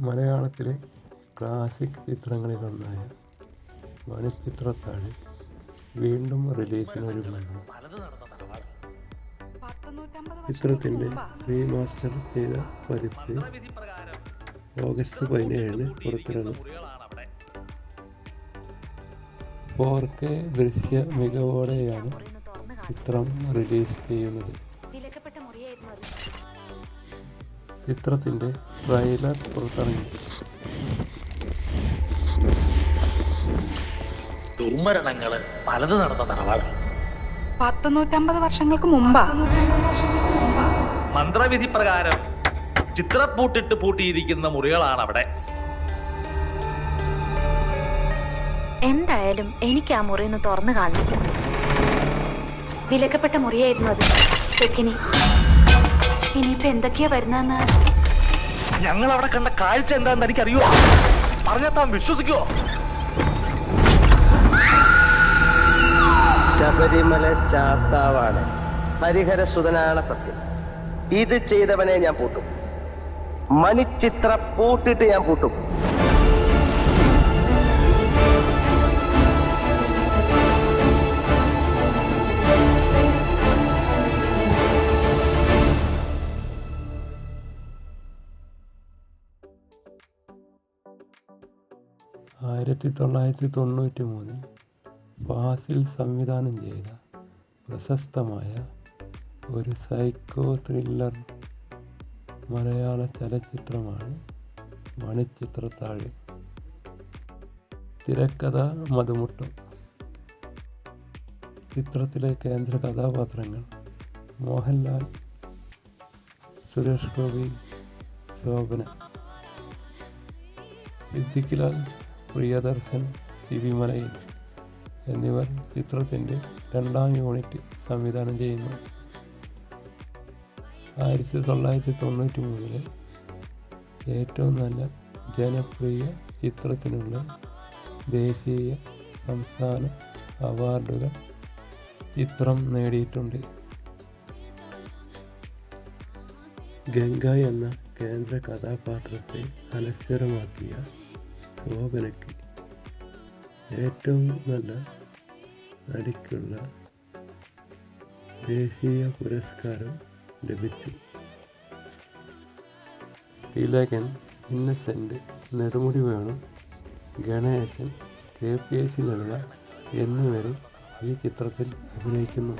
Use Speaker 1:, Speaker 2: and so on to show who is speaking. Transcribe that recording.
Speaker 1: മലയാളത്തിലെ ക്ലാസിക് ചിത്രങ്ങളിലൊന്നായ മണിച്ചിത്രത്താഴ് വീണ്ടും റിലീസിനൊരുങ്ങുന്നു. ചിത്രത്തിൻ്റെ റീമാസ്റ്റർ ചെയ്ത പതിപ്പ് ഓഗസ്റ്റ് 17 പുറത്തിറങ്ങും. 4K ദൃശ്യ മികവോടെയാണ് ചിത്രം റിലീസ് ചെയ്യുന്നത്. ചിത്രത്തിൻ്റെ ട്രെയിലർ പുറത്തിറങ്ങി.
Speaker 2: ദുർമരണങ്ങള് പലത് നടന്ന തറവാട്
Speaker 3: 150 വർഷങ്ങൾക്ക് മുമ്പാ.
Speaker 2: മന്ത്രവിധി പ്രകാരം ചിത്രപ്പൂട്ടിട്ട് പൂട്ടിയിരിക്കുന്ന മുറികളാണ് അവിടെ.
Speaker 4: എന്തായാലും എനിക്ക് ആ മുറി ഒന്ന് തുറന്നു കാണണം. വിലക്കപ്പെട്ട മുറിയായിരുന്നു അത്. ഇനിയിപ്പോ എന്തൊക്കെയാ വരുന്നെന്ന്.
Speaker 2: ഞങ്ങൾ അവിടെ കണ്ട കാഴ്ച എന്താന്ന് എനിക്കറിയോ? പറഞ്ഞാൽ താൻ വിശ്വസിക്കുവോ?
Speaker 5: ശബരിമല ശാസ്താവാണ്, ഹരിഹരസുതനാണ് സത്യം. ഇത് ചെയ്തവനെ ഞാൻ പൂട്ടും. മണിച്ചിത്ര പൂട്ടിട്ട് ഞാൻ പൂട്ടും.
Speaker 1: ആയിരത്തി 1993 ഫാസിൽ സംവിധാനം ചെയ്ത പ്രശസ്തമായ ഒരു സൈക്കോ ത്രില്ലർ മലയാള ചലച്ചിത്രമാണ് മണിച്ചിത്രത്താഴ്. തിരക്കഥ മധുമുട്ടം. ചിത്രത്തിലെ കേന്ദ്ര കഥാപാത്രങ്ങൾ മോഹൻലാൽ, സുരേഷ് ഗോപി, ശോഭന, സിദ്ദിഖ്ലാൽ, പ്രിയദർശൻ, സിരിമലയിൽ എന്നിവർ ചിത്രത്തിൻ്റെ 2ാം യൂണിറ്റ് സംവിധാനം ചെയ്യുന്നു. 1993 ഏറ്റവും നല്ല ജനപ്രിയ ചിത്രത്തിനുള്ള ദേശീയ, സംസ്ഥാന അവാർഡുകൾ ചിത്രം നേടിയിട്ടുണ്ട്. ഗംഗ എന്ന കേന്ദ്ര കഥാപാത്രത്തെ അനശ്വരമാക്കിയ ശോഭനയ്ക്ക് ഏറ്റവും നല്ല നടിക്കുള്ള ദേശീയ പുരസ്കാരം ലഭിച്ചു. തിലകൻ, ഇന്നസെൻ്റ്, നെടുമുടി വേണു, ഗണേശൻ, KPS ലളിത എന്നിവരും ഈ ചിത്രത്തിൽ അഭിനയിക്കുന്നു.